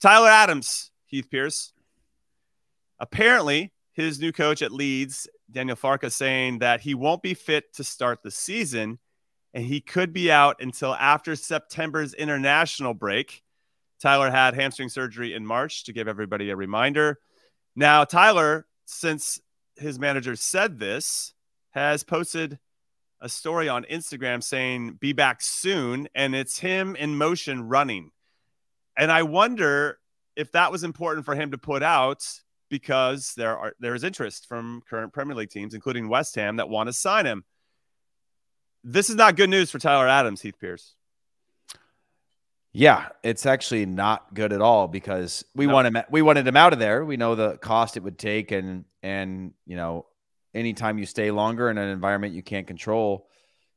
Tyler Adams, Heath Pierce. Apparently, his new coach at Leeds, Daniel Farke, saying that he won't be fit to start the season, and he could be out until after September's international break. Tyler had hamstring surgery in March, to give everybody a reminder. Now, Tyler, since his manager said this, has posted a story on Instagram saying, be back soon, and it's him in motion running. And I wonder if that was important for him to put out, because there is interest from current Premier League teams, including West Ham, that want to sign him. This is not good news for Tyler Adams, Heath Pierce. Yeah, it's actually not good at all, because we wanted him out of there. We know the cost it would take, and you know, anytime you stay longer in an environment you can't control,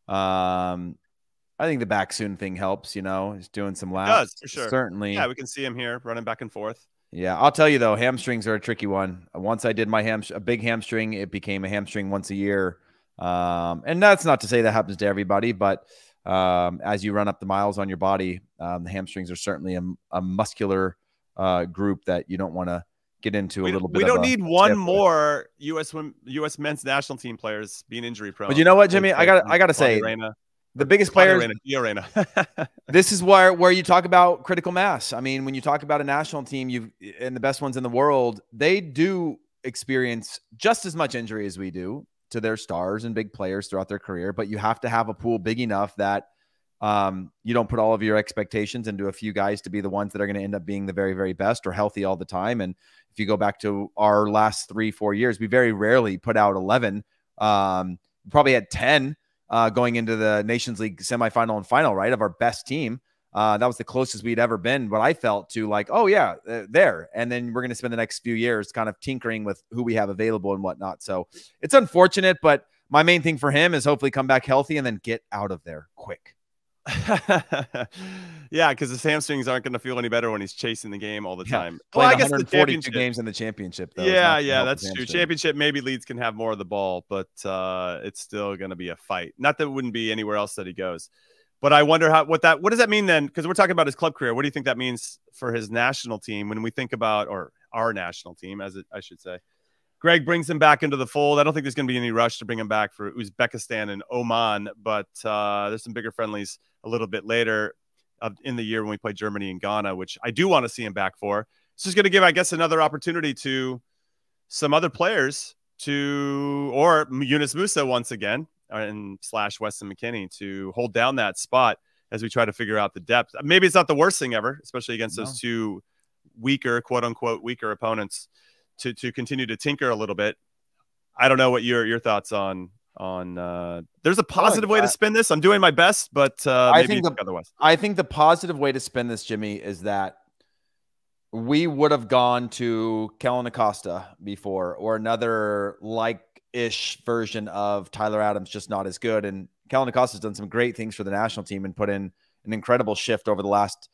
I think the back soon thing helps. You know, he's doing some laps. It does, for sure. Certainly. Yeah, we can see him here running back and forth. Yeah, I'll tell you though, hamstrings are a tricky one. Once I did my a big hamstring, it became a hamstring once a year. And that's not to say that happens to everybody, but as you run up the miles on your body, the hamstrings are certainly a muscular group that you don't want to get into a little bit. We don't need one more U.S. men's national team players being injury prone. But you know what, Jimmy? I got to say, the biggest players. This is where you talk about critical mass. I mean, when you talk about a national team, and the best ones in the world, they do experience just as much injury as we do to their stars and big players throughout their career. But you have to have a pool big enough that you don't put all of your expectations into a few guys to be the ones that are going to end up being the very, very best or healthy all the time. And if you go back to our last 3-4 years, we very rarely put out 11. Probably had 10 going into the Nations League semifinal and final, right, of our best team. That was the closest we'd ever been, what I felt, to like, oh yeah, there. And then we're going to spend the next few years kind of tinkering with who we have available and whatnot. So it's unfortunate, but my main thing for him is hopefully come back healthy and then get out of there quick. Yeah, because his hamstrings aren't going to feel any better when he's chasing the game all the time. Well, I guess the championship games in the championship, though. Yeah, that's true. Championship, maybe Leeds can have more of the ball, but it's still going to be a fight. Not that it wouldn't be anywhere else that he goes. But I wonder what does that mean then? Because we're talking about his club career. What do you think that means for his national team when we think about, or our national team, I should say? Greg brings him back into the fold. I don't think there's going to be any rush to bring him back for Uzbekistan and Oman, but there's some bigger friendlies a little bit later in the year when we play Germany and Ghana, which I do want to see him back for. This is going to give, I guess, another opportunity to some other players or Yunus Musa once again, and / Weston McKennie, to hold down that spot as we try to figure out the depth. Maybe it's not the worst thing ever, especially against those two weaker, quote unquote, weaker opponents, to continue to tinker a little bit. I don't know what your thoughts on there's a positive way to spin this. I'm doing my best, but maybe otherwise. I think the positive way to spin this, Jimmy, is that we would have gone to Kellen Acosta before, or another like-ish version of Tyler Adams, just not as good. And Kellen Acosta's done some great things for the national team and put in an incredible shift over the last,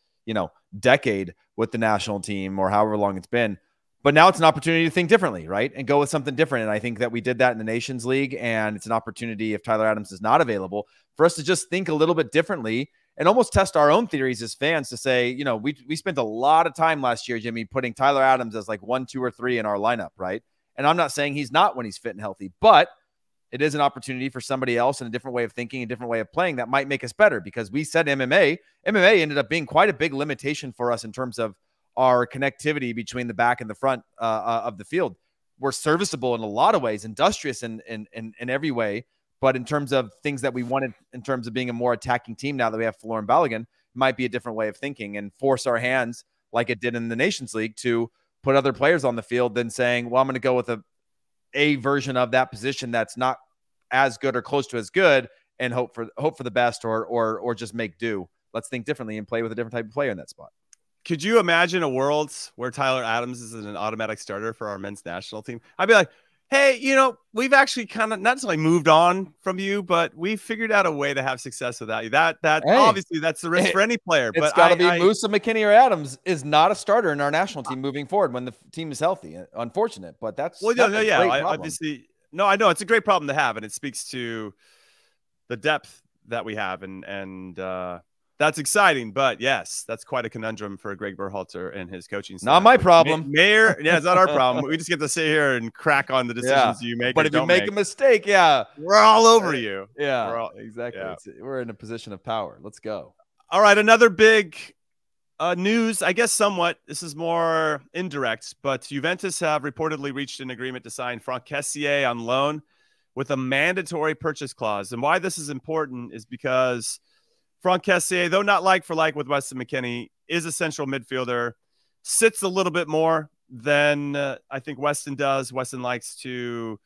decade with the national team, or however long it's been. But now it's an opportunity to think differently, right? And go with something different. And I think that we did that in the Nations League. And it's an opportunity, if Tyler Adams is not available, for us to just think a little bit differently and almost test our own theories as fans to say, we spent a lot of time last year, Jimmy, putting Tyler Adams as like 1, 2, or 3 in our lineup, right? And I'm not saying he's not when he's fit and healthy, but it is an opportunity for somebody else and a different way of thinking, a different way of playing that might make us better, because we said MMA ended up being quite a big limitation for us in terms of our connectivity between the back and the front of the field. We're serviceable in a lot of ways, industrious in every way, but in terms of things that we wanted, in terms of being a more attacking team, now that we have Fuller and Balogun, might be a different way of thinking and force our hands like it did in the Nations League to put other players on the field than saying, well, I'm going to go with a version of that position that's not as good or close to as good and hope for the best, or just make do. Let's think differently and play with a different type of player in that spot. Could you imagine a world where Tyler Adams is an automatic starter for our men's national team? I'd be like, hey, we've actually kind of not necessarily moved on from you, but we figured out a way to have success without you. Obviously that's the risk for any player. But it's got to be Musa, McKennie, or Adams is not a starter in our national team moving forward when the team is healthy. Unfortunate, but that's obviously. No, I know it's a great problem to have, and it speaks to the depth that we have, and That's exciting, but yes, that's quite a conundrum for Greg Berhalter and his coaching staff. Not my problem. Mayor, yeah, it's not our problem. We just get to sit here and crack on the decisions you make. But if you make a mistake, we're all over you. Yeah, exactly. Yeah. We're in a position of power. Let's go. All right, another big news, I guess somewhat. This is more indirect, but Juventus have reportedly reached an agreement to sign Franck Kessié on loan with a mandatory purchase clause. And why this is important is because Franck Kessié, though not like for like with Weston McKennie, is a central midfielder, sits a little bit more than I think Weston does. Weston likes to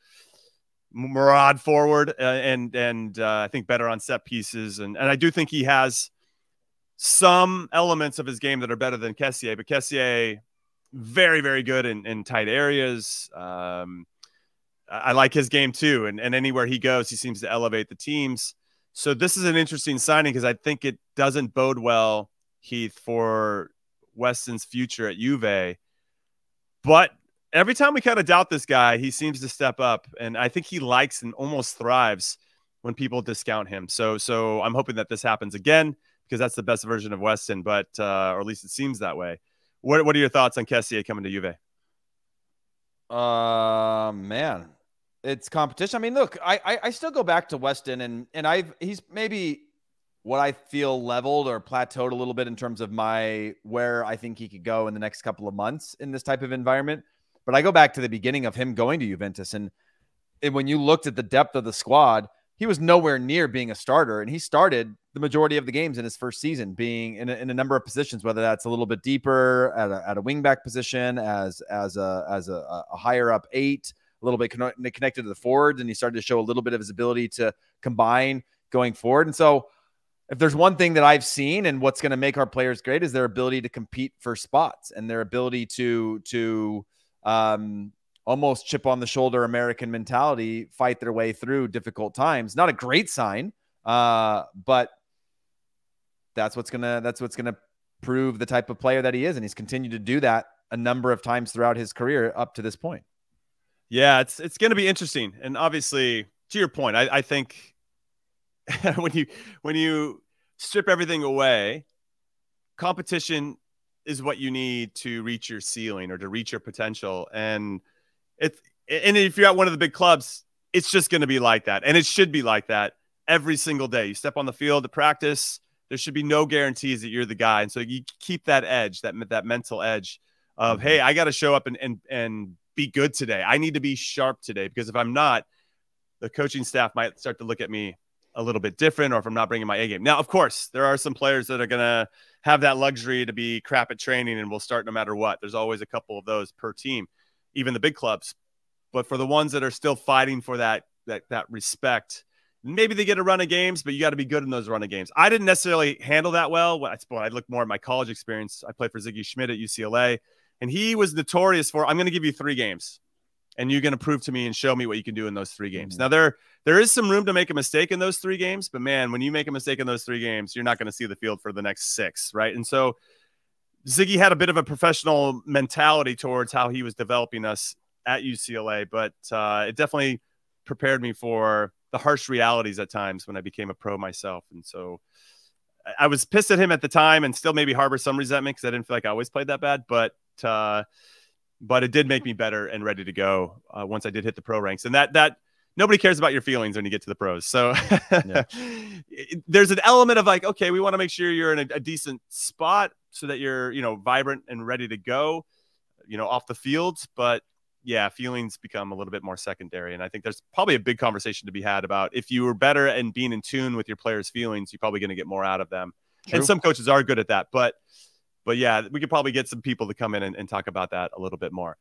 maraud forward and I think better on set pieces. And I do think he has some elements of his game that are better than Kessié, but Kessié, very, very good in tight areas. I like his game too. And anywhere he goes, he seems to elevate the teams. So this is an interesting signing because I think it doesn't bode well, Heath, for Weston's future at Juve. But every time we kind of doubt this guy, he seems to step up. And I think he likes and almost thrives when people discount him. So I'm hoping that this happens again because that's the best version of Weston, but or at least it seems that way. What are your thoughts on Kessié coming to Juve? Man, it's competition. I mean, look, I still go back to Weston and he's maybe what I feel leveled or plateaued a little bit in terms of where I think he could go in the next couple of months in this type of environment. But I go back to the beginning of him going to Juventus. And when you looked at the depth of the squad, he was nowhere near being a starter. And he started the majority of the games in his first season, being in a number of positions, whether that's a little bit deeper at a wingback position, as a higher up 8, a little bit connected to the forwards. And he started to show a little bit of his ability to combine going forward. And so if there's one thing that I've seen and what's going to make our players great is their ability to compete for spots and their ability to almost chip on the shoulder American mentality, fight their way through difficult times. Not a great sign, but that's what's gonna prove the type of player that he is, and he's continued to do that a number of times throughout his career up to this point. Yeah, it's going to be interesting, and obviously, to your point, I think when you strip everything away, competition is what you need to reach your ceiling or to reach your potential. And if you're at one of the big clubs, it's just going to be like that. And it should be like that every single day. You step on the field to practice, there should be no guarantees that you're the guy. And so you keep that edge, that mental edge of, hey, I got to show up and be good today. I need to be sharp today, because if I'm not, the coaching staff might start to look at me a little bit different, or if I'm not bringing my A game. Now, of course, there are some players that are going to have that luxury to be crap at training and will start no matter what. There's always a couple of those per team, even the big clubs. But for the ones that are still fighting for that respect, maybe they get a run of games, but you got to be good in those run of games. I didn't necessarily handle that well. I look more at my college experience. I played for Ziggy Schmidt at UCLA, and he was notorious for, I'm going to give you 3 games, and you're going to prove to me and show me what you can do in those 3 games. Now, there is some room to make a mistake in those 3 games, but man, when you make a mistake in those 3 games, you're not going to see the field for the next 6, right? And so Ziggy had a bit of a professional mentality towards how he was developing us at UCLA, but it definitely prepared me for the harsh realities at times when I became a pro myself. And so I was pissed at him at the time and still maybe harbor some resentment because I didn't feel like I always played that bad, but it did make me better and ready to go once I did hit the pro ranks. And that nobody cares about your feelings when you get to the pros. So there's an element of like, okay, we want to make sure you're in a decent spot so that you're, vibrant and ready to go, off the field. But yeah, feelings become a little bit more secondary. And I think there's probably a big conversation to be had about if you were better and being in tune with your players' feelings, you're probably going to get more out of them. True. And some coaches are good at that. But yeah, we could probably get some people to come in and talk about that a little bit more.